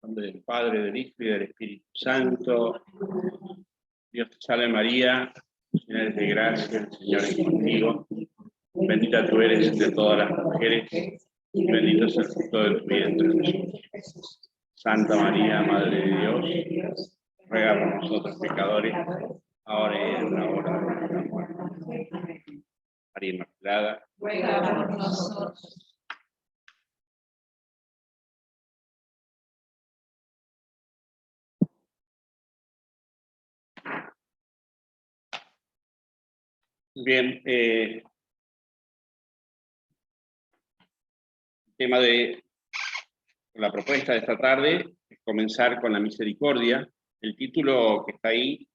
En nombre del Padre, del Hijo y del Espíritu Santo. Dios te salve María, llena eres de gracia, el Señor es contigo. Bendita tú eres entre todas las mujeres, y bendito es el fruto de tu vientre, Jesús. Santa María, Madre de Dios, ruega por nosotros pecadores, ahora y en la hora de nuestra muerte. María Inmaculada, ruega por nosotros. Bien, el tema de la propuesta de esta tarde es comenzar con la misericordia. El título que está ahí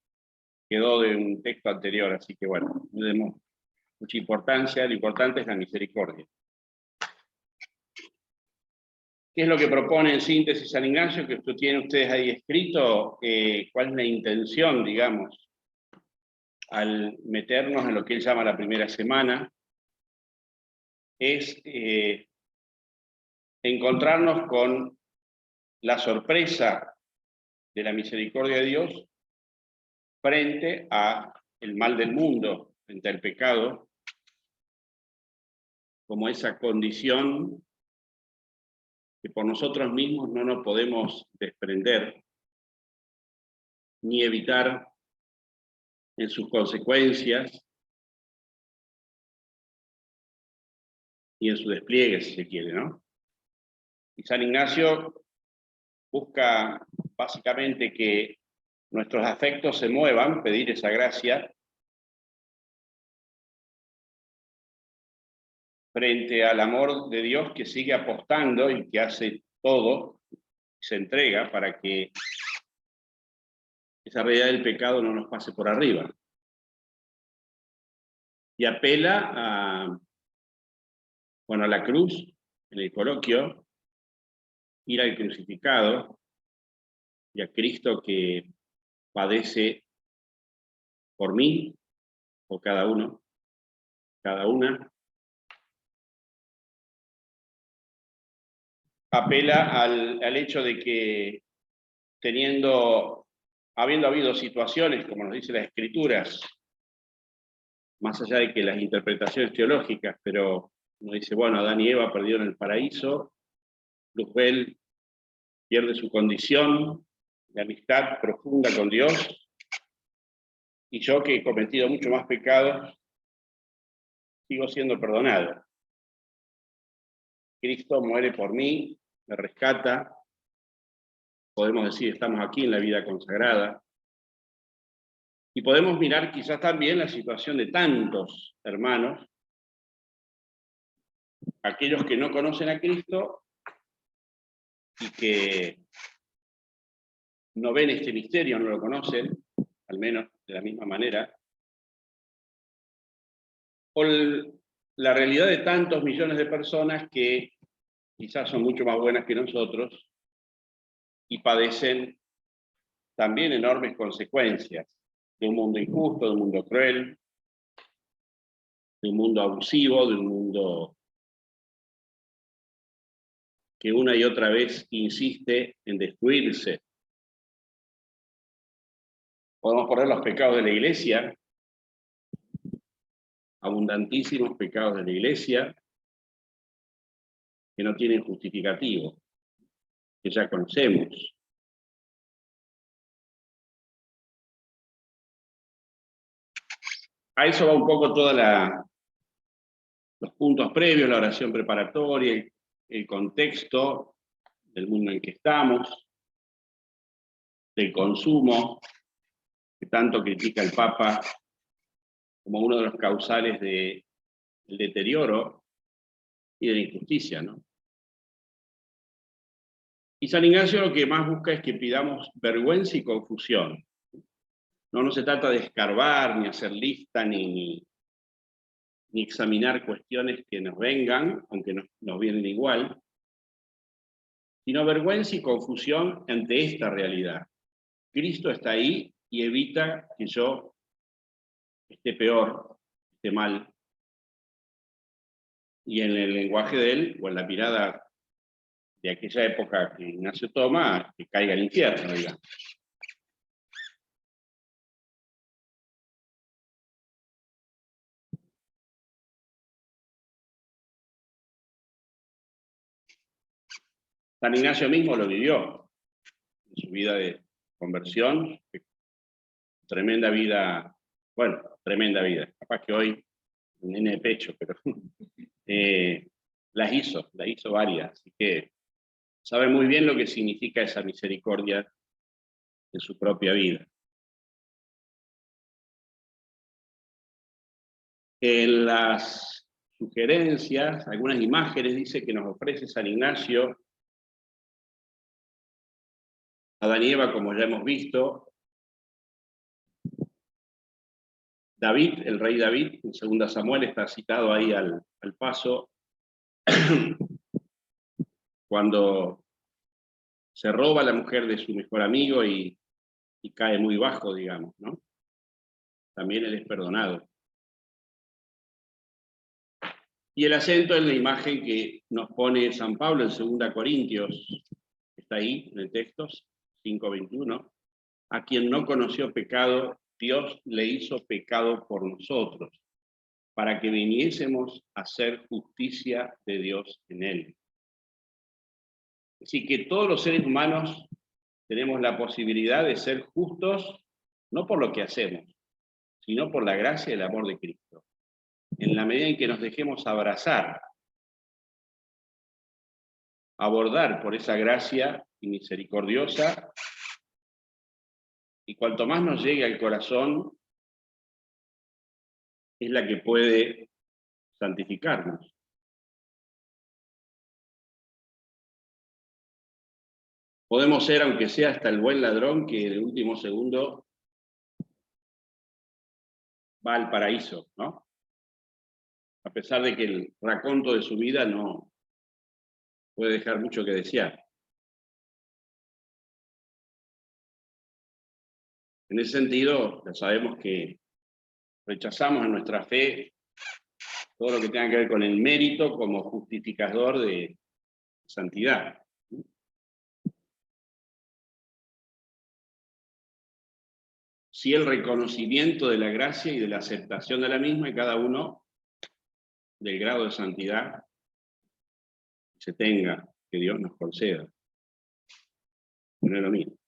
quedó de un texto anterior, así que bueno, no le demos mucha importancia, lo importante es la misericordia. ¿Qué es lo que propone en síntesis San Ignacio? Que tienen ustedes ahí escrito, cuál es la intención, digamos, al meternos en lo que él llama la primera semana, es encontrarnos con la sorpresa de la misericordia de Dios frente a el mal del mundo, frente al pecado, como esa condición que por nosotros mismos no nos podemos desprender ni evitar en sus consecuencias y en su despliegue, si se quiere, ¿no? Y San Ignacio busca básicamente que nuestros afectos se muevan, pedir esa gracia, frente al amor de Dios que sigue apostando y que hace todo, se entrega para que esa realidad del pecado no nos pase por arriba. Y apela a, bueno, a la cruz, en el coloquio, ir al crucificado, y a Cristo que padece por mí, por cada uno, cada una. Apela al hecho de que habiendo habido situaciones, como nos dicen las Escrituras, más allá de que las interpretaciones teológicas, pero uno dice, bueno, Adán y Eva perdieron el paraíso, Luzbel pierde su condición de amistad profunda con Dios, y yo que he cometido mucho más pecados, sigo siendo perdonado. Cristo muere por mí, me rescata, podemos decir, estamos aquí en la vida consagrada, y podemos mirar quizás también la situación de tantos hermanos, aquellos que no conocen a Cristo y que no ven este misterio, no lo conocen, al menos de la misma manera, o la realidad de tantos millones de personas que quizás son mucho más buenas que nosotros y padecen también enormes consecuencias de un mundo injusto, de un mundo cruel, de un mundo abusivo, de un mundo que una y otra vez insiste en destruirse. Podemos poner los pecados de la Iglesia, abundantísimos pecados de la Iglesia, que no tienen justificativo, que ya conocemos. A eso va un poco todos los puntos previos, la oración preparatoria, el contexto del mundo en que estamos, del consumo, que tanto critica el Papa como uno de los causales del deterioro y de la injusticia, ¿no? Y San Ignacio lo que más busca es que pidamos vergüenza y confusión. No se trata de escarbar, ni hacer lista, ni examinar cuestiones que nos vengan, aunque nos vienen igual, sino vergüenza y confusión ante esta realidad. Cristo está ahí y evita que yo esté peor, esté mal. Y en el lenguaje de él, o en la mirada de aquella época que Ignacio toma, que caiga al infierno, digamos. San Ignacio mismo lo vivió en su vida de conversión, tremenda vida, bueno, tremenda vida, capaz que hoy un nene de pecho, pero las hizo varias, así que sabe muy bien lo que significa esa misericordia en su propia vida. En las sugerencias, algunas imágenes dice que nos ofrece San Ignacio, Adán y Eva, como ya hemos visto, David, el rey David, en 2 Samuel está citado ahí al paso, cuando se roba la mujer de su mejor amigo y cae muy bajo, digamos, ¿no? También él es perdonado. Y el acento en la imagen que nos pone San Pablo en 2 Corintios, está ahí en el texto, 5:21, a quien no conoció pecado, Dios le hizo pecado por nosotros, para que viniésemos a hacer justicia de Dios en él. Así que todos los seres humanos tenemos la posibilidad de ser justos, no por lo que hacemos, sino por la gracia y el amor de Cristo. En la medida en que nos dejemos abrazar, abordar por esa gracia misericordiosa, y cuanto más nos llegue al corazón, es la que puede santificarnos. Podemos ser, aunque sea hasta el buen ladrón, que en el último segundo va al paraíso, ¿no? A pesar de que el raconto de su vida no puede dejar mucho que desear. En ese sentido, ya sabemos que rechazamos en nuestra fe todo lo que tenga que ver con el mérito como justificador de santidad. Sí, el reconocimiento de la gracia y de la aceptación de la misma, y cada uno del grado de santidad que se tenga, que Dios nos conceda. No es lo mismo.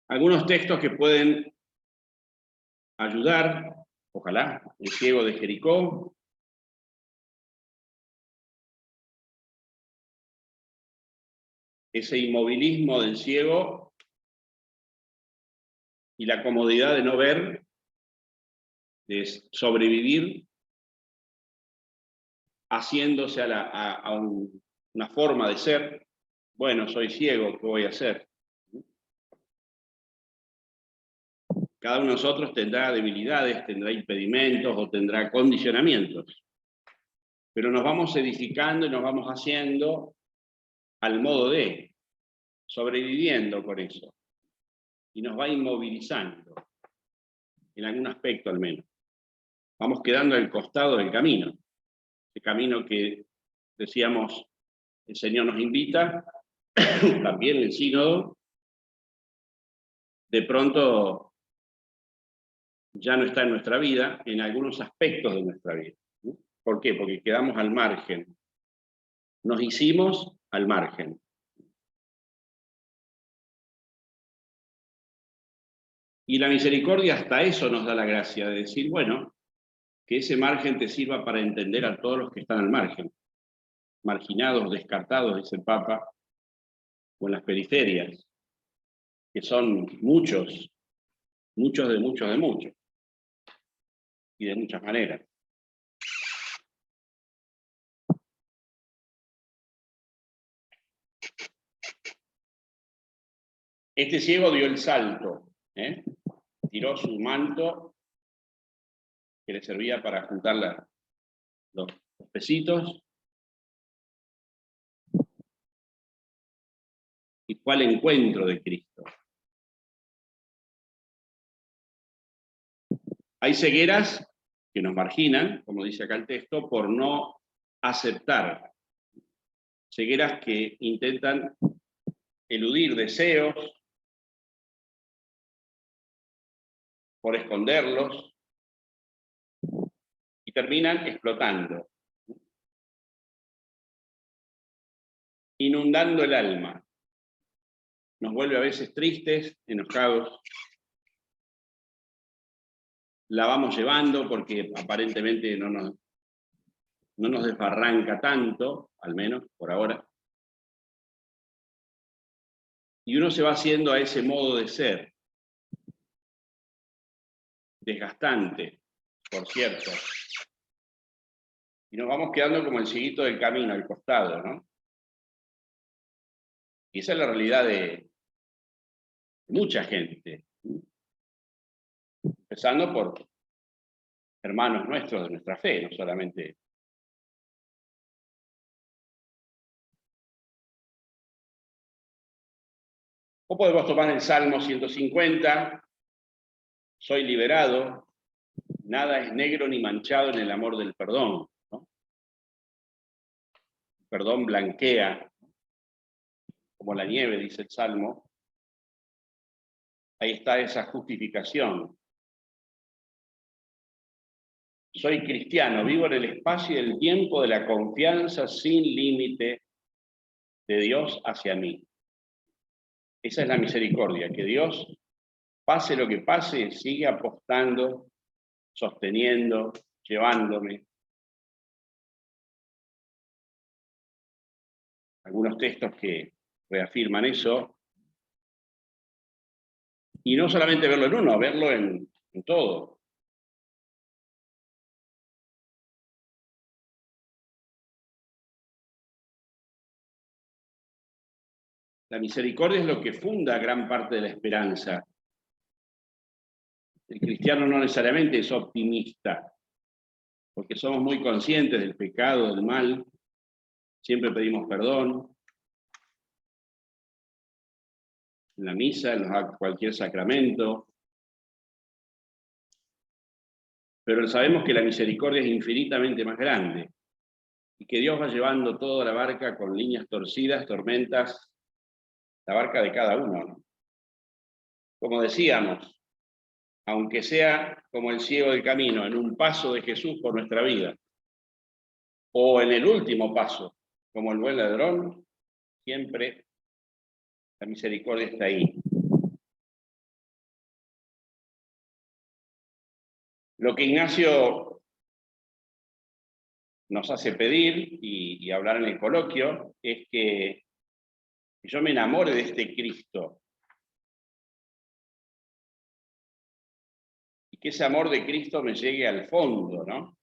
Algunos textos que pueden ayudar, ojalá, el ciego de Jericó, ese inmovilismo del ciego y la comodidad de no ver, de sobrevivir haciéndose a una forma de ser. Bueno, soy ciego, ¿qué voy a hacer? Cada uno de nosotros tendrá debilidades, tendrá impedimentos o tendrá condicionamientos, pero nos vamos edificando y nos vamos haciendo al modo de, sobreviviendo con eso, y nos va inmovilizando, en algún aspecto al menos. Vamos quedando al costado del camino, ese camino que decíamos el Señor nos invita, también el sínodo, de pronto ya no está en nuestra vida, en algunos aspectos de nuestra vida. ¿Por qué? Porque quedamos al margen. Nos hicimos al margen. Y la misericordia hasta eso nos da la gracia, de decir, bueno, que ese margen te sirva para entender a todos los que están al margen. Marginados, descartados, dice el Papa, o en las periferias, que son muchos, muchos de muchos de muchos, y de muchas maneras. Este ciego dio el salto, tiró su manto, que le servía para juntar los pesitos, y fue al encuentro de Cristo. Hay cegueras que nos marginan, como dice acá el texto, por no aceptar cegueras que intentan eludir deseos, por esconderlos, y terminan explotando, inundando el alma. Nos vuelve a veces tristes, enojados. La vamos llevando porque aparentemente no nos desbarranca tanto, al menos por ahora. Y uno se va haciendo a ese modo de ser, desgastante, por cierto. Y nos vamos quedando como el cieguito del camino, al costado, ¿no? Y esa es la realidad de mucha gente. Empezando por hermanos nuestros de nuestra fe, no solamente. O podemos tomar el Salmo 150, soy liberado, nada es negro ni manchado en el amor del perdón, ¿no? El perdón blanquea, como la nieve, dice el Salmo. Ahí está esa justificación. Soy cristiano, vivo en el espacio y el tiempo de la confianza sin límite de Dios hacia mí. Esa es la misericordia, que Dios, pase lo que pase, sigue apostando, sosteniendo, llevándome. Algunos textos que reafirman eso. Y no solamente verlo en uno, verlo en todo. La misericordia es lo que funda gran parte de la esperanza. El cristiano no necesariamente es optimista, porque somos muy conscientes del pecado, del mal, siempre pedimos perdón. En la misa, en cualquier sacramento. Pero sabemos que la misericordia es infinitamente más grande y que Dios va llevando toda la barca con líneas torcidas, tormentas, la barca de cada uno, ¿no? Como decíamos, aunque sea como el ciego del camino, en un paso de Jesús por nuestra vida, o en el último paso, como el buen ladrón, siempre la misericordia está ahí. Lo que Ignacio nos hace pedir y hablar en el coloquio es que yo me enamore de este Cristo. Y que ese amor de Cristo me llegue al fondo, ¿no?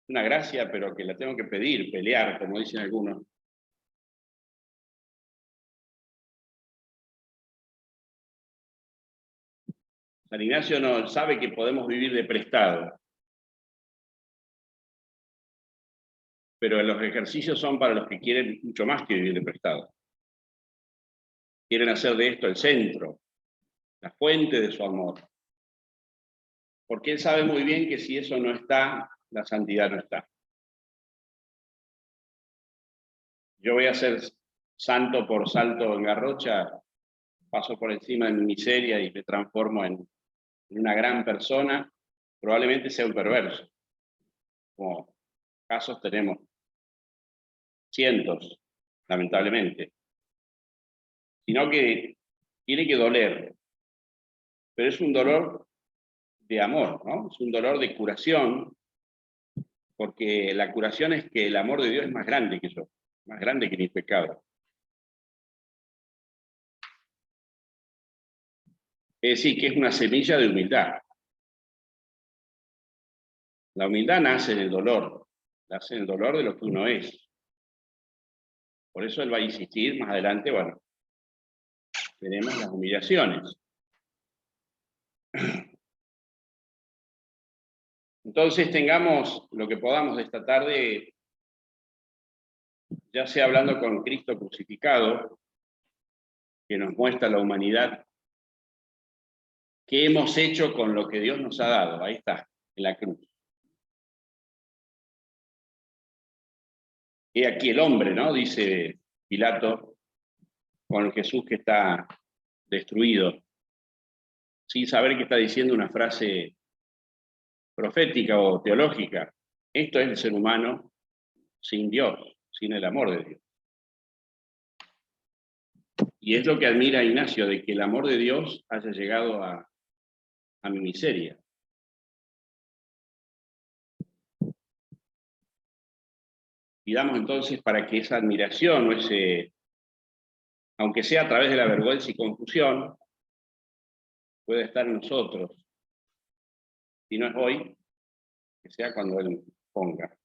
Una gracia, pero que la tengo que pedir, pelear, como dicen algunos. San Ignacio no sabe que podemos vivir de prestado. Pero los ejercicios son para los que quieren mucho más que vivir de prestado. Quieren hacer de esto el centro, la fuente de su amor. Porque él sabe muy bien que si eso no está, la santidad no está. Yo voy a ser santo por salto en garrocha, paso por encima de mi miseria y me transformo en una gran persona, probablemente sea un perverso. Como casos tenemos cientos, lamentablemente. Sino que tiene que doler, pero es un dolor de amor, ¿no? Es un dolor de curación, porque la curación es que el amor de Dios es más grande que yo, más grande que mi pecado. Es decir, que es una semilla de humildad. La humildad nace en el dolor de lo que uno es. Por eso él va a insistir más adelante, bueno, veremos las humillaciones. Entonces tengamos lo que podamos de esta tarde, ya sea hablando con Cristo crucificado, que nos muestra la humanidad, qué hemos hecho con lo que Dios nos ha dado, ahí está, en la cruz. He aquí el hombre, ¿no? Dice Pilato, con el Jesús que está destruido, sin saber que está diciendo una frase profética o teológica. Esto es el ser humano sin Dios, sin el amor de Dios. Y es lo que admira Ignacio, de que el amor de Dios haya llegado a mi miseria. Pidamos entonces para que esa admiración, o ese, aunque sea a través de la vergüenza y confusión, pueda estar en nosotros. Si no es hoy, que sea cuando Él ponga.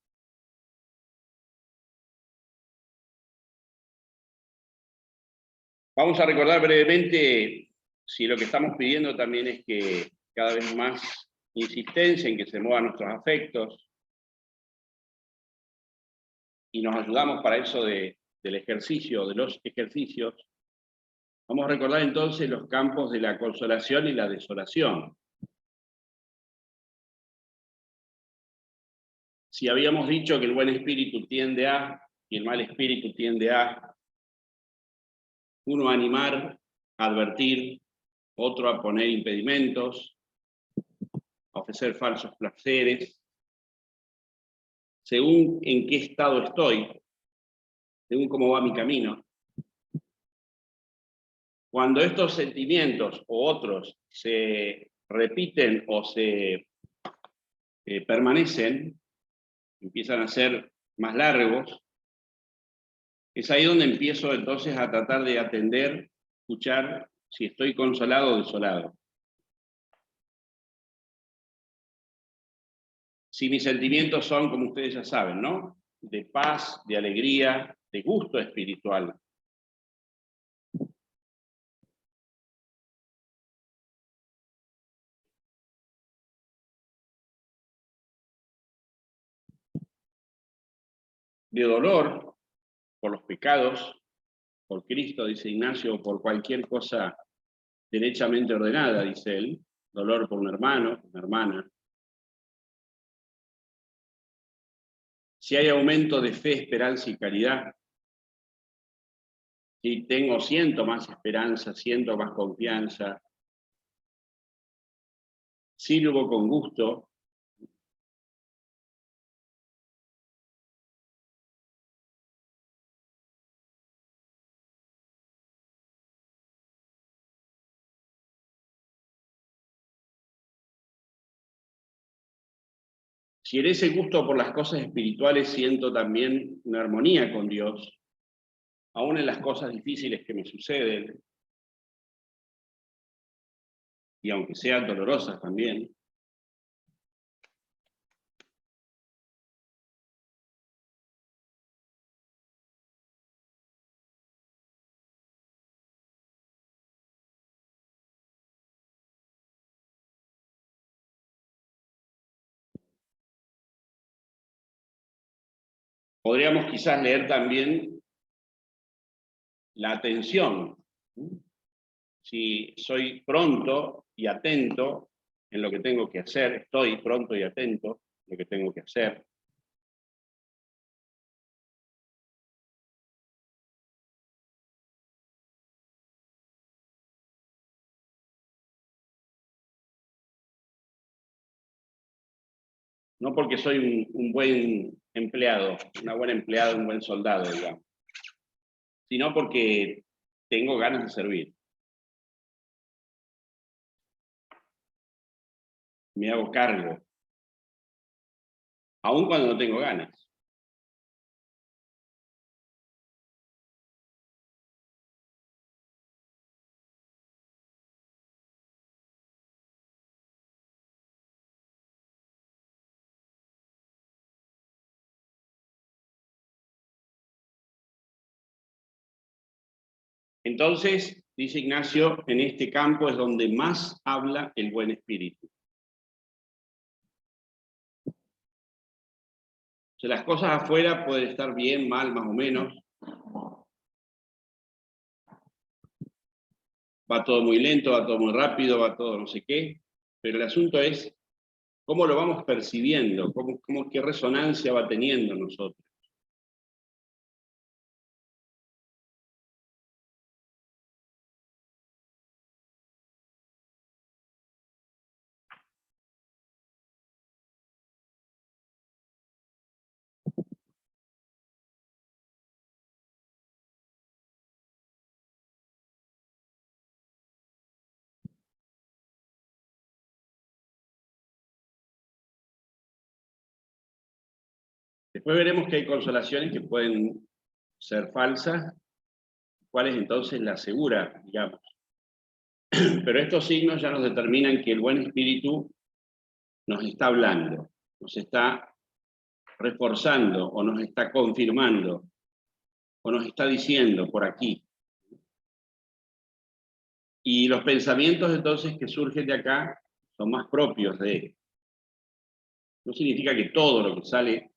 Vamos a recordar brevemente si lo que estamos pidiendo también es que cada vez más insistencia en que se muevan nuestros afectos, y nos ayudamos para eso del ejercicio, de los ejercicios. Vamos a recordar entonces los campos de la consolación y la desolación. Si habíamos dicho que el buen espíritu tiende a, y el mal espíritu tiende a, uno a animar, a advertir, otro a poner impedimentos, a ofrecer falsos placeres, según en qué estado estoy, según cómo va mi camino. Cuando estos sentimientos o otros se repiten o se permanecen, empiezan a ser más largos, es ahí donde empiezo entonces a tratar de atender, escuchar si estoy consolado o desolado. Si mis sentimientos son, como ustedes ya saben, ¿no? De paz, de alegría, de gusto espiritual. De dolor por los pecados, por Cristo, dice Ignacio, o por cualquier cosa derechamente ordenada, dice él. Dolor por un hermano, una hermana. Si hay aumento de fe, esperanza y caridad, si siento más esperanza, siento más confianza, sirvo con gusto, si en ese gusto por las cosas espirituales siento también una armonía con Dios, aún en las cosas difíciles que me suceden, y aunque sean dolorosas también, podríamos quizás leer también la atención. Si soy pronto y atento en lo que tengo que hacer, estoy pronto y atento en lo que tengo que hacer. No porque soy un buen empleado, una buena empleada, un buen soldado, digamos, sino porque tengo ganas de servir. Me hago cargo, aun cuando no tengo ganas. Entonces, dice Ignacio, en este campo es donde más habla el buen espíritu. O sea, las cosas afuera pueden estar bien, mal, más o menos. Va todo muy lento, va todo muy rápido, va todo no sé qué. Pero el asunto es cómo lo vamos percibiendo, qué resonancia va teniendo nosotros. Después veremos que hay consolaciones que pueden ser falsas, cuál es entonces la segura, digamos. Pero estos signos ya nos determinan que el buen espíritu nos está hablando, nos está reforzando, o nos está confirmando, o nos está diciendo por aquí. Y los pensamientos entonces que surgen de acá son más propios de él. No significa que todo lo que sale,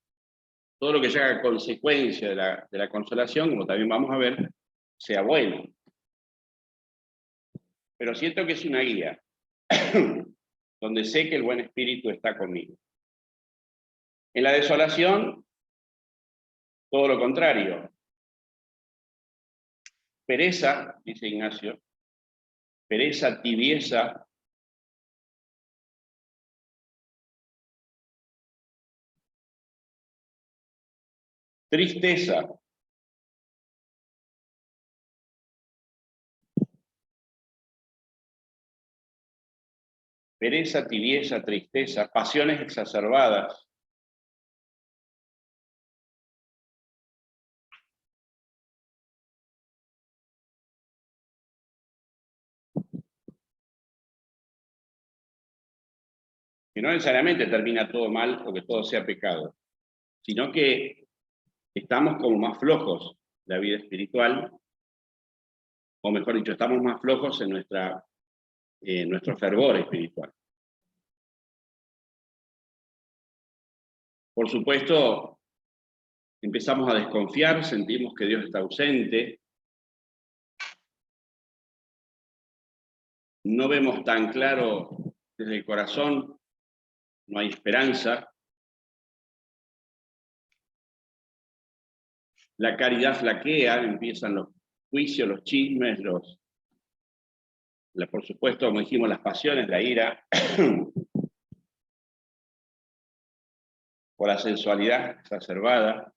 todo lo que llega a consecuencia de la consolación, como también vamos a ver, sea bueno. Pero siento que es una guía, donde sé que el buen espíritu está conmigo. En la desolación, todo lo contrario. Pereza, dice Ignacio, pereza, tibieza, tristeza, pereza, tibieza, tristeza, pasiones exacerbadas, que no necesariamente termina todo mal o que todo sea pecado, sino que estamos como más flojos en la vida espiritual, o mejor dicho, estamos más flojos en nuestro fervor espiritual. Por supuesto, empezamos a desconfiar, sentimos que Dios está ausente, no vemos tan claro desde el corazón, no hay esperanza, la caridad flaquea, empiezan los juicios, los chismes, por supuesto, como dijimos, las pasiones, la ira, por la sensualidad exacerbada.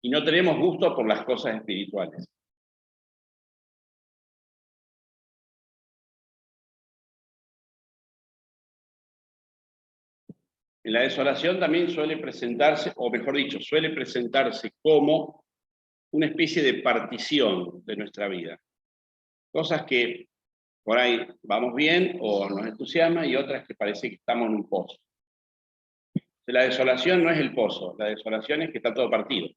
Y no tenemos gusto por las cosas espirituales. En la desolación también suele presentarse, o mejor dicho, suele presentarse como una especie de partición de nuestra vida. Cosas que por ahí vamos bien o nos entusiasma y otras que parece que estamos en un pozo. La desolación no es el pozo, la desolación es que está todo partido.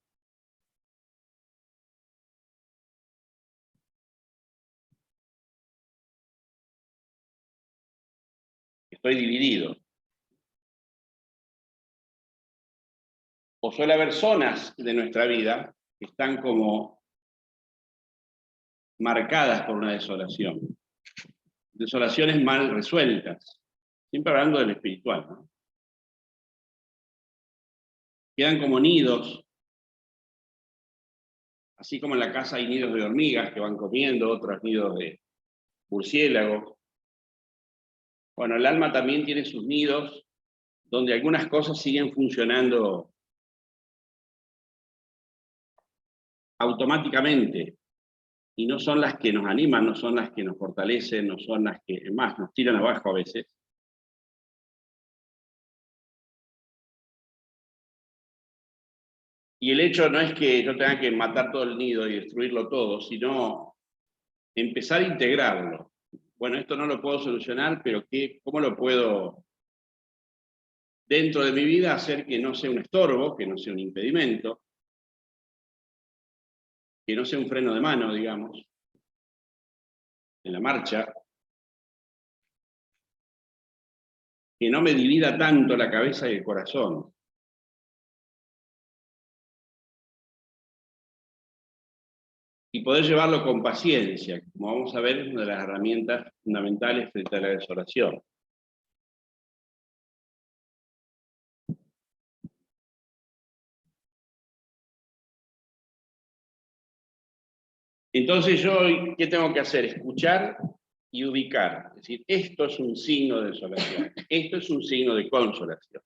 Estoy dividido. O suele haber zonas de nuestra vida que están como marcadas por una desolación. Desolaciones mal resueltas. Siempre hablando del espiritual, ¿no? Quedan como nidos, así como en la casa hay nidos de hormigas que van comiendo, otros nidos de murciélagos. Bueno, el alma también tiene sus nidos donde algunas cosas siguen funcionando automáticamente y no son las que nos animan, no son las que nos fortalecen, no son las que más nos tiran abajo a veces. Y el hecho no es que yo tenga que matar todo el nido y destruirlo todo, sino empezar a integrarlo. Bueno, esto no lo puedo solucionar, pero ¿cómo lo puedo, dentro de mi vida, hacer que no sea un estorbo, que no sea un impedimento, que no sea un freno de mano, digamos, en la marcha, que no me divida tanto la cabeza y el corazón? Y poder llevarlo con paciencia, como vamos a ver, es una de las herramientas fundamentales frente a la desolación. Entonces yo, ¿qué tengo que hacer? Escuchar y ubicar. Es decir, esto es un signo de desolación, esto es un signo de consolación.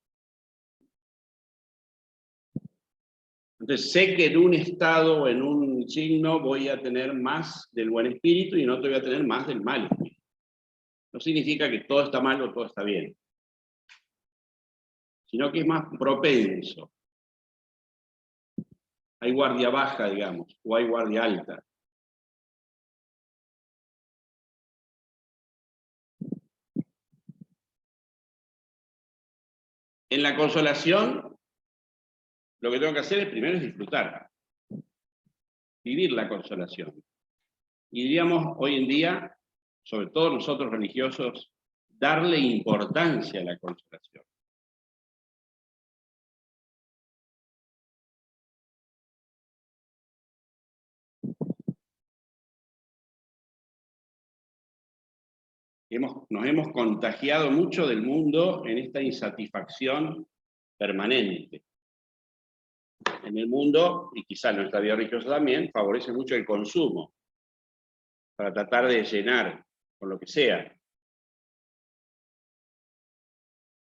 Entonces sé que en un estado o en un signo voy a tener más del buen espíritu y en otro voy a tener más del mal espíritu. No significa que todo está mal o todo está bien, sino que es más propenso. Hay guardia baja, digamos, o hay guardia alta. En la consolación, lo que tengo que hacer es primero es disfrutar, vivir la consolación. Y diríamos hoy en día, sobre todo nosotros religiosos, darle importancia a la consolación. Nos hemos contagiado mucho del mundo en esta insatisfacción permanente. En el mundo, y quizá en nuestra vida religiosa también, favorece mucho el consumo, para tratar de llenar con lo que sea.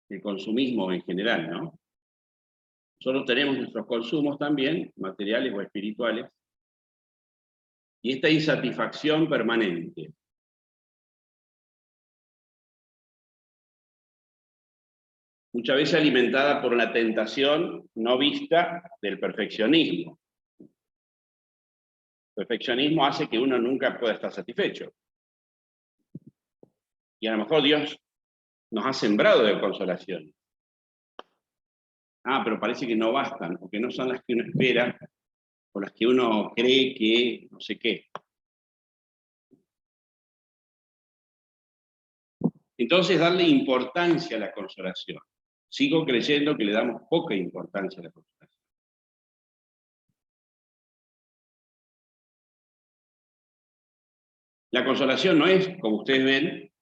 El consumismo en general, ¿no? Nosotros tenemos nuestros consumos también, materiales o espirituales, y esta insatisfacción permanente. Muchas veces alimentada por la tentación no vista del perfeccionismo. El perfeccionismo hace que uno nunca pueda estar satisfecho. Y a lo mejor Dios nos ha sembrado de consolación. Ah, pero parece que no bastan, o que no son las que uno espera, o las que uno cree que no sé qué. Entonces, darle importancia a la consolación. Sigo creyendo que le damos poca importancia a la consolación. La consolación no es, como ustedes ven,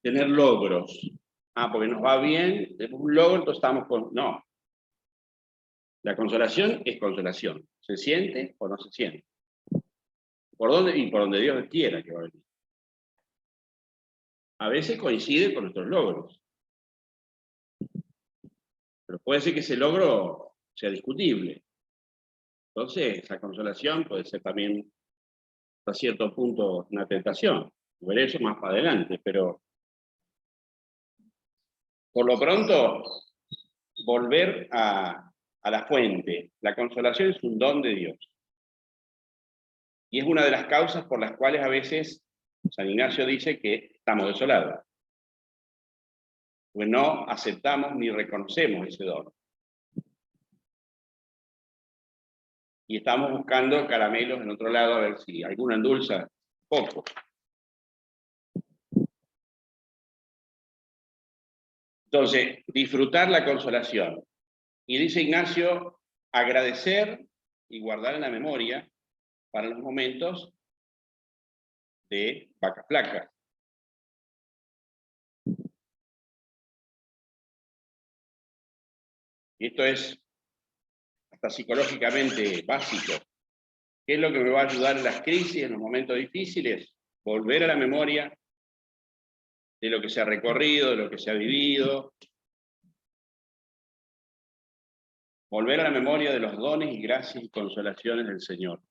tener logros. Ah, porque nos va bien, tenemos un logro, entonces estamos con... No. La consolación es consolación. ¿Se siente o no se siente? ¿Por dónde? Y por donde Dios quiera que va a venir. A veces coincide con nuestros logros. Pero puede ser que ese logro sea discutible. Entonces, esa consolación puede ser también, hasta cierto punto, una tentación. Veré eso más para adelante, pero por lo pronto, volver a la fuente. La consolación es un don de Dios. Y es una de las causas por las cuales a veces San Ignacio dice que estamos desolados. Pues no aceptamos ni reconocemos ese don. Y estamos buscando caramelos en otro lado a ver si alguno endulza poco. Entonces, disfrutar la consolación. Y dice Ignacio, agradecer y guardar en la memoria para los momentos de vacas flacas. Y esto es hasta psicológicamente básico. ¿Qué es lo que me va a ayudar en las crisis, en los momentos difíciles? Volver a la memoria de lo que se ha recorrido, de lo que se ha vivido. Volver a la memoria de los dones y gracias y consolaciones del Señor.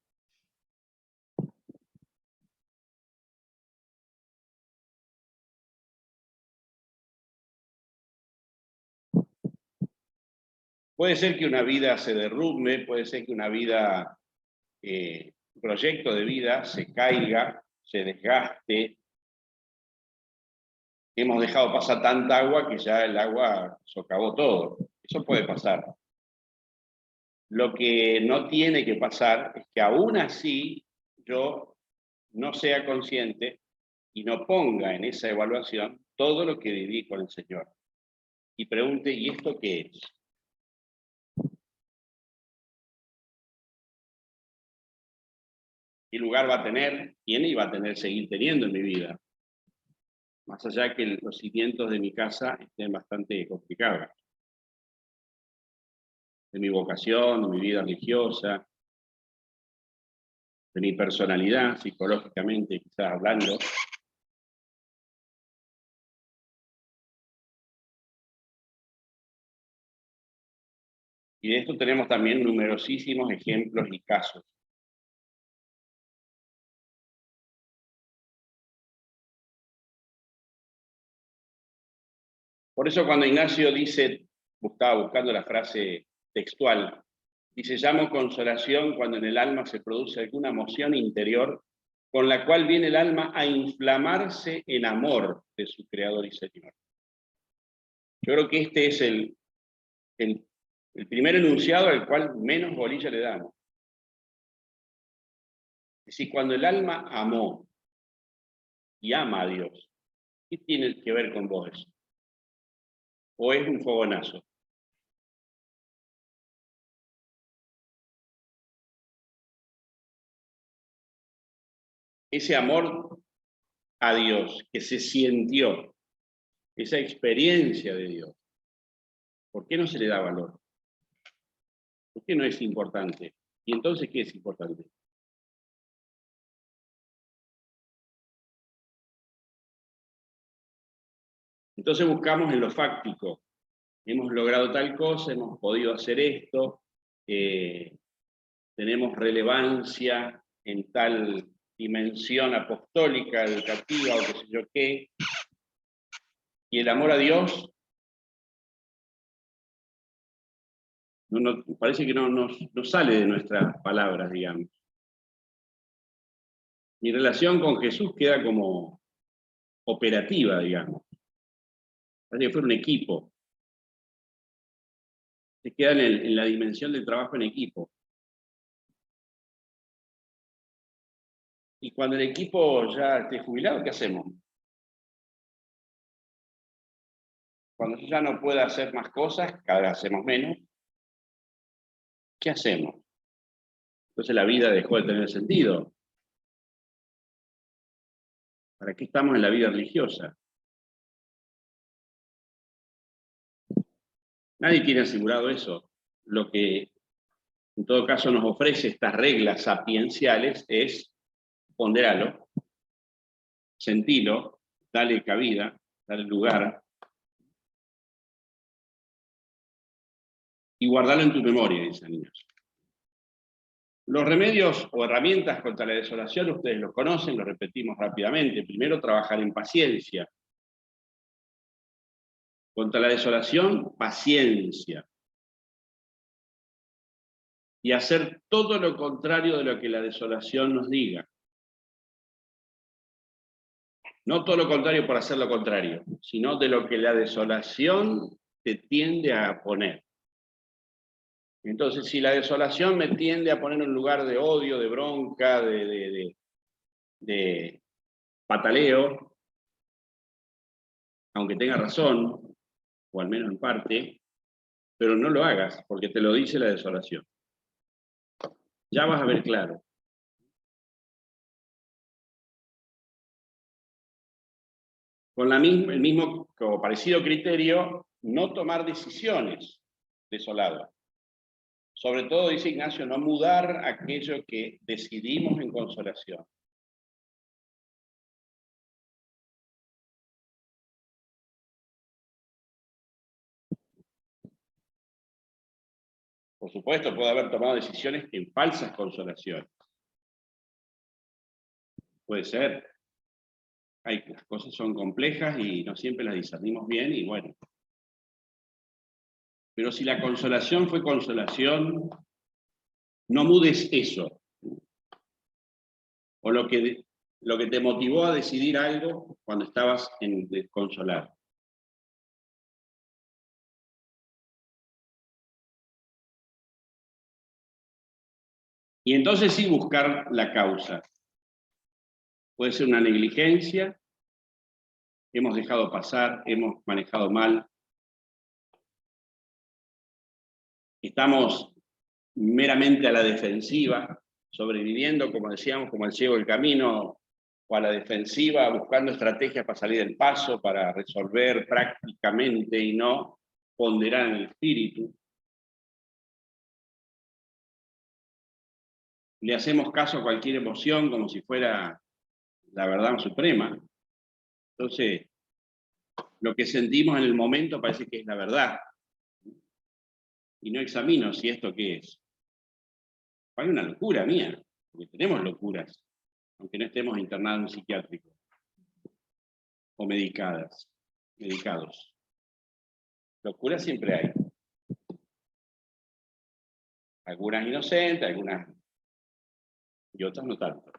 Puede ser que una vida se derrumbe, puede ser que una vida, un proyecto de vida se caiga, se desgaste. Hemos dejado pasar tanta agua que ya el agua socavó todo. Eso puede pasar. Lo que no tiene que pasar es que aún así yo no sea consciente y no ponga en esa evaluación todo lo que viví con el Señor. Y pregunte, ¿y esto qué es? ¿Qué lugar va a tener? ¿Tiene y va a tener, seguir teniendo en mi vida? Más allá que los cimientos de mi casa estén bastante complicados. De mi vocación, de mi vida religiosa, de mi personalidad, psicológicamente, quizás hablando. Y de esto tenemos también numerosísimos ejemplos y casos. Por eso cuando Ignacio dice, estaba buscando la frase textual, dice, llamo consolación cuando en el alma se produce alguna emoción interior con la cual viene el alma a inflamarse en amor de su Creador y Señor. Yo creo que este es el primer enunciado al cual menos bolilla le damos. Es decir, cuando el alma amó y ama a Dios, ¿qué tiene que ver con vos eso? ¿O es un fogonazo? Ese amor a Dios que se sintió, esa experiencia de Dios, ¿por qué no se le da valor? ¿Por qué no es importante? ¿Y entonces qué es importante? Entonces buscamos en lo fáctico. Hemos logrado tal cosa, hemos podido hacer esto, tenemos relevancia en tal dimensión apostólica, educativa o qué sé yo qué. Y el amor a Dios parece que no sale de nuestras palabras, digamos. Mi relación con Jesús queda como operativa, digamos. Parece que fuera un equipo. Se queda en la dimensión del trabajo en equipo. Y cuando el equipo ya esté jubilado, ¿qué hacemos? Cuando yo ya no pueda hacer más cosas, cada vez hacemos menos, ¿qué hacemos? Entonces la vida dejó de tener sentido. ¿Para qué estamos en la vida religiosa? Nadie tiene asegurado eso. Lo que en todo caso nos ofrece estas reglas sapienciales es ponderarlo, sentirlo, darle cabida, darle lugar y guardarlo en tu memoria, dicen niños. Los remedios o herramientas contra la desolación, ustedes los conocen, los repetimos rápidamente. Primero, trabajar en paciencia. Contra la desolación, paciencia. Y hacer todo lo contrario de lo que la desolación nos diga. No todo lo contrario por hacer lo contrario, sino de lo que la desolación te tiende a poner. Entonces, si la desolación me tiende a poner en un lugar de odio, de bronca, de pataleo, aunque tenga razón, o al menos en parte, pero no lo hagas, porque te lo dice la desolación. Ya vas a ver claro. Con el mismo o parecido criterio, no tomar decisiones desoladas. Sobre todo, dice Ignacio, no mudar aquello que decidimos en consolación. Por supuesto, puede haber tomado decisiones en falsas consolaciones. Puede ser. Las cosas son complejas y no siempre las discernimos bien y bueno. Pero si la consolación fue consolación, no mudes eso. O lo que te motivó a decidir algo cuando estabas en desconsolar. Y entonces sí buscar la causa. Puede ser una negligencia, hemos dejado pasar, hemos manejado mal. Estamos meramente a la defensiva, sobreviviendo, como decíamos, como el ciego del camino, o a la defensiva, buscando estrategias para salir del paso, para resolver prácticamente y no ponderar en el espíritu. Le hacemos caso a cualquier emoción como si fuera la verdad suprema. Entonces, lo que sentimos en el momento parece que es la verdad. y no examino si esto qué es. Hay una locura mía, porque tenemos locuras, aunque no estemos internados en un psiquiátrico, o medicados. Locuras siempre hay. Algunas inocentes, algunas y otras no tanto.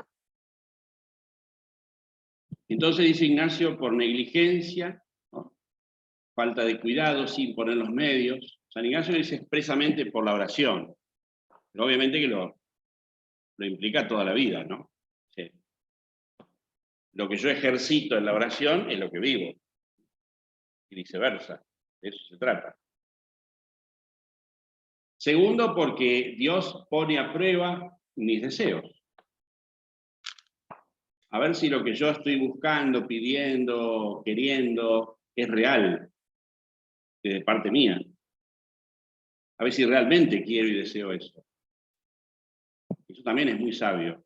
Entonces dice Ignacio, por negligencia, ¿no? Falta de cuidado, sin poner los medios. San Ignacio dice expresamente por la oración, pero obviamente que lo implica toda la vida, ¿no? Sí. Lo que yo ejercito en la oración es lo que vivo, y viceversa, de eso se trata. Segundo, porque Dios pone a prueba mis deseos. A ver si lo que yo estoy buscando, pidiendo, queriendo, es real, de parte mía. A ver si realmente quiero y deseo eso. Eso también es muy sabio.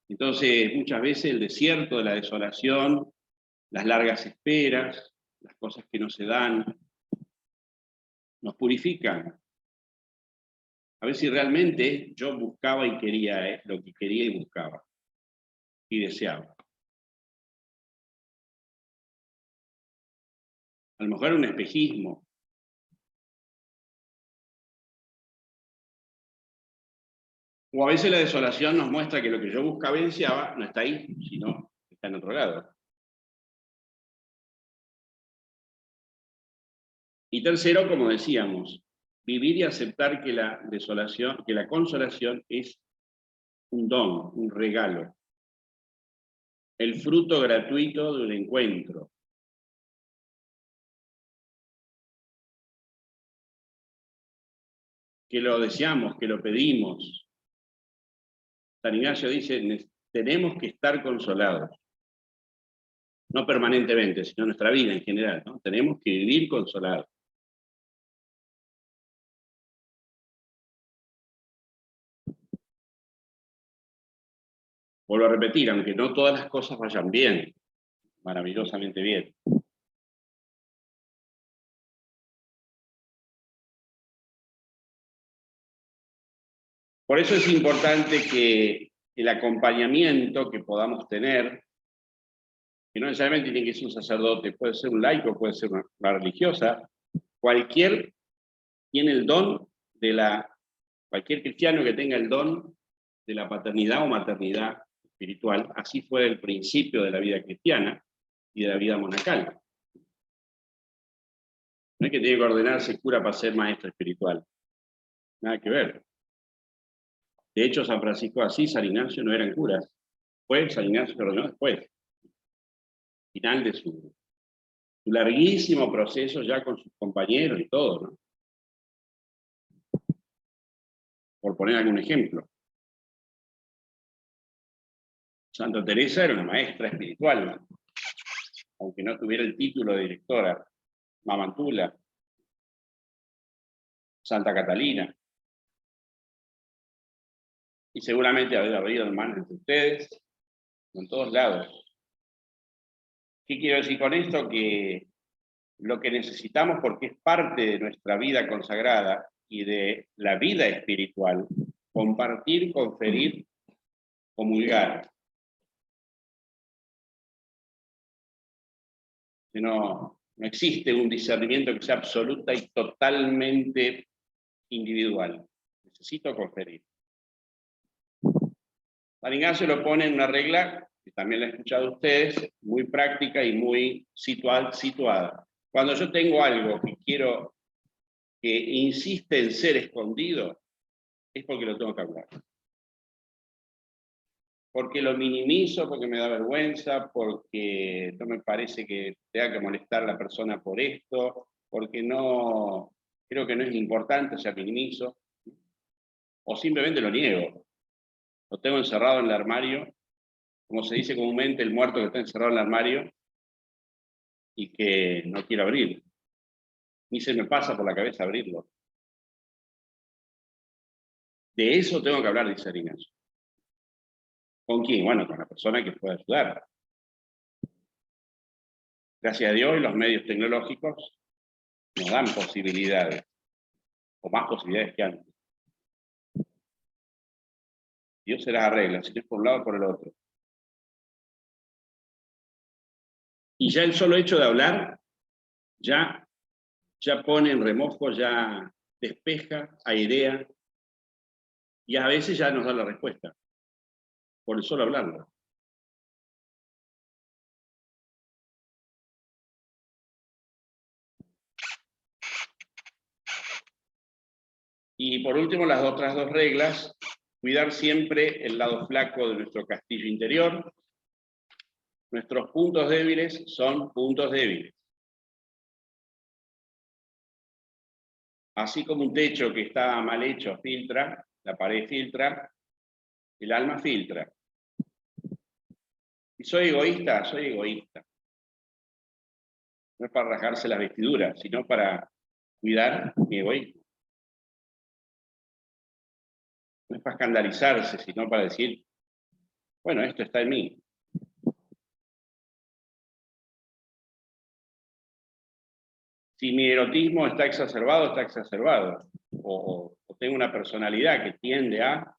Entonces, muchas veces el desierto de la desolación, las largas esperas, las cosas que no se dan, nos purifican. A ver si realmente yo buscaba y quería lo que quería y buscaba y deseaba. A lo mejor era un espejismo. O a veces la desolación nos muestra que lo que yo buscaba y deseaba no está ahí, sino está en otro lado. Y tercero, como decíamos, vivir y aceptar que la desolación, que la consolación es un don, un regalo. El fruto gratuito de un encuentro. Que lo deseamos, que lo pedimos. San Ignacio dice, tenemos que estar consolados. No permanentemente, sino nuestra vida en general, ¿no? Tenemos que vivir consolados. Vuelvo a repetir, aunque no todas las cosas vayan bien, maravillosamente bien. Por eso es importante que el acompañamiento que podamos tener, que no necesariamente tiene que ser un sacerdote, puede ser un laico, puede ser una religiosa, cualquier cristiano que tenga el don de la paternidad o maternidad espiritual, así fue el principio de la vida cristiana y de la vida monacal. No es que tiene que ordenarse cura para ser maestro espiritual, nada que ver. De hecho, San Francisco de Asís, San Ignacio no eran curas, San Ignacio se ordenó después, final de su larguísimo proceso ya con sus compañeros y todo, ¿no? Por poner algún ejemplo. Santa Teresa era una maestra espiritual, aunque no tuviera el título de directora. Mamantula, Santa Catalina. Y seguramente habrá habido hermanos entre ustedes, en todos lados. ¿Qué quiero decir con esto? Que lo que necesitamos, porque es parte de nuestra vida consagrada y de la vida espiritual, compartir, conferir, comulgar. Que no existe un discernimiento que sea absoluta y totalmente individual. Necesito conferir. San Ignacio lo pone en una regla, que también la he escuchado a ustedes, muy práctica y muy situada. Cuando yo tengo algo que quiero, que insiste en ser escondido, es porque lo tengo que hablar. Porque lo minimizo, porque me da vergüenza, porque no me parece que tenga que molestar a la persona por esto, porque no creo que no es importante, o sea, minimizo, o simplemente lo niego. Lo tengo encerrado en el armario, como se dice comúnmente, el muerto que está encerrado en el armario y que no quiero abrir. Ni se me pasa por la cabeza abrirlo. De eso tengo que hablar, dice San Ignacio. ¿Con quién? Bueno, con la persona que pueda ayudar. Gracias a Dios, los medios tecnológicos nos dan posibilidades. o más posibilidades que antes. Dios se las arregla, si no es por un lado o por el otro. Y ya el solo hecho de hablar, ya pone en remojo, ya despeja, airea, y a veces ya nos da la respuesta, por el solo hablarlo. Y por último, las otras dos reglas: cuidar siempre el lado flaco de nuestro castillo interior. Nuestros puntos débiles son puntos débiles. Así como un techo que está mal hecho filtra, la pared filtra, el alma filtra. Si soy egoísta, soy egoísta. No es para rasgarse las vestiduras, sino para cuidar mi egoísmo. No es para escandalizarse, sino para decir, bueno, esto está en mí. Si mi erotismo está exacerbado, está exacerbado. O tengo una personalidad que tiende a.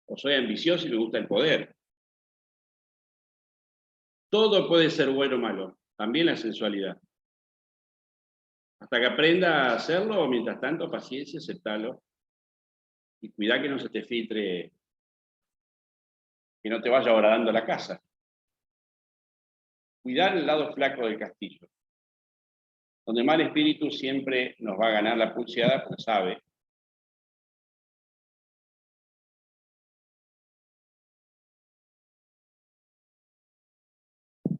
O soy ambicioso y me gusta el poder. Todo puede ser bueno o malo, también la sensualidad. Hasta que aprenda a hacerlo, mientras tanto, paciencia, aceptalo. Y cuidá que no se te filtre, que no te vaya horadando la casa. Cuidar el lado flaco del castillo. Donde mal espíritu siempre nos va a ganar la pulseada, porque sabe.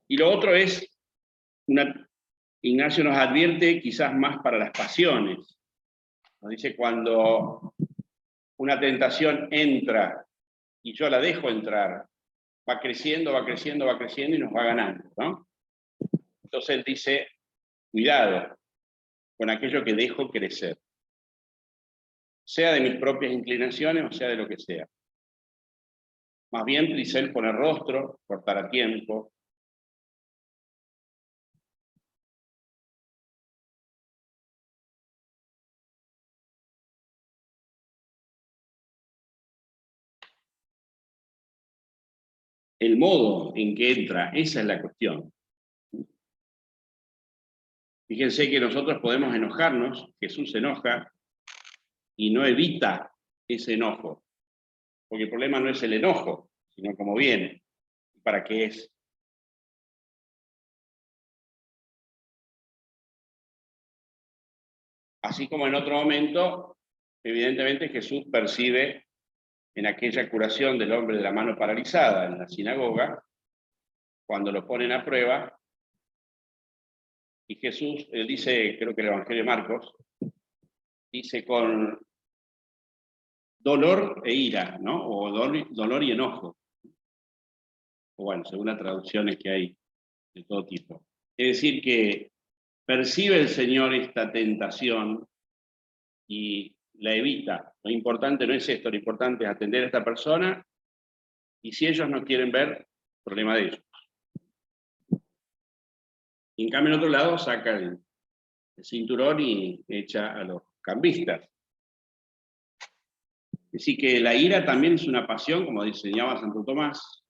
Y lo otro es, Ignacio nos advierte quizás más para las pasiones. Nos dice, cuando una tentación entra y yo la dejo entrar, va creciendo, va creciendo, va creciendo y nos va ganando, ¿no? Entonces él dice, cuidado con aquello que dejo crecer, sea de mis propias inclinaciones o sea de lo que sea. Más bien, dice él, poner rostro, cortar a tiempo. El modo en que entra, esa es la cuestión. Fíjense que nosotros podemos enojarnos, Jesús se enoja y no evita ese enojo, porque el problema no es el enojo, sino cómo viene, para qué es. Así como en otro momento, evidentemente Jesús percibe en aquella curación del hombre de la mano paralizada en la sinagoga, cuando lo ponen a prueba, y Jesús, él dice, creo que el Evangelio de Marcos, dice con dolor e ira, ¿no? O dolor y enojo. O bueno, según las traducciones que hay de todo tipo. Es decir, que percibe el Señor esta tentación y la evita. Lo importante no es esto, lo importante es atender a esta persona, y si ellos no quieren ver, problema de ellos. Y en cambio, en otro lado, saca el cinturón y echa a los cambistas. Así que la ira también es una pasión, como diseñaba Santo Tomás,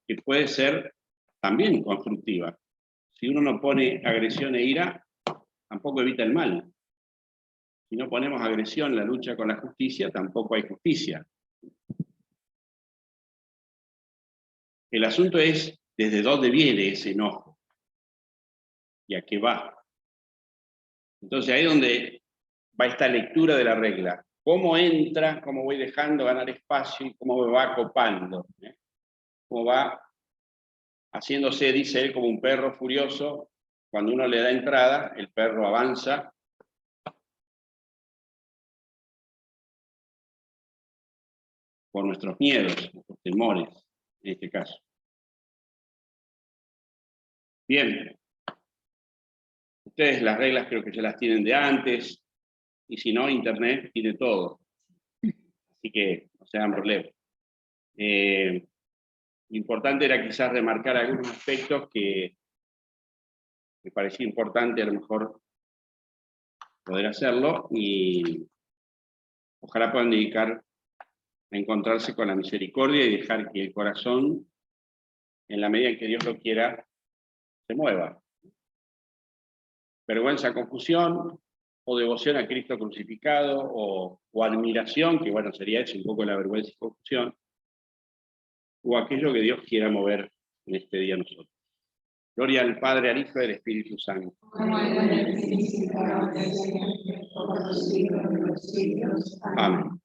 que puede ser también constructiva. Si uno no pone agresión e ira, tampoco evita el mal. Si no ponemos agresión en la lucha con la justicia, tampoco hay justicia. El asunto es desde dónde viene ese enojo y a qué va. Entonces ahí es donde va esta lectura de la regla. Cómo entra, cómo voy dejando ganar espacio y cómo me va copando. Cómo va haciéndose, dice él, como un perro furioso. Cuando uno le da entrada, el perro avanza. Por nuestros miedos, nuestros temores, en este caso. Bien. Ustedes las reglas creo que ya las tienen de antes, y si no, Internet tiene todo. Así que no se hagan problema. Lo importante era quizás remarcar algunos aspectos que me parecía importante a lo mejor poder hacerlo y ojalá puedan dedicar a encontrarse con la misericordia y dejar que el corazón, en la medida en que Dios lo quiera, se mueva. Vergüenza, confusión, o devoción a Cristo crucificado, o admiración, que bueno, sería eso un poco la vergüenza y confusión, o aquello que Dios quiera mover en este día a nosotros. Gloria al Padre, al Hijo y al Espíritu Santo. Como en el principio, ahora y siempre, por los siglos de los siglos. Amén. Amén.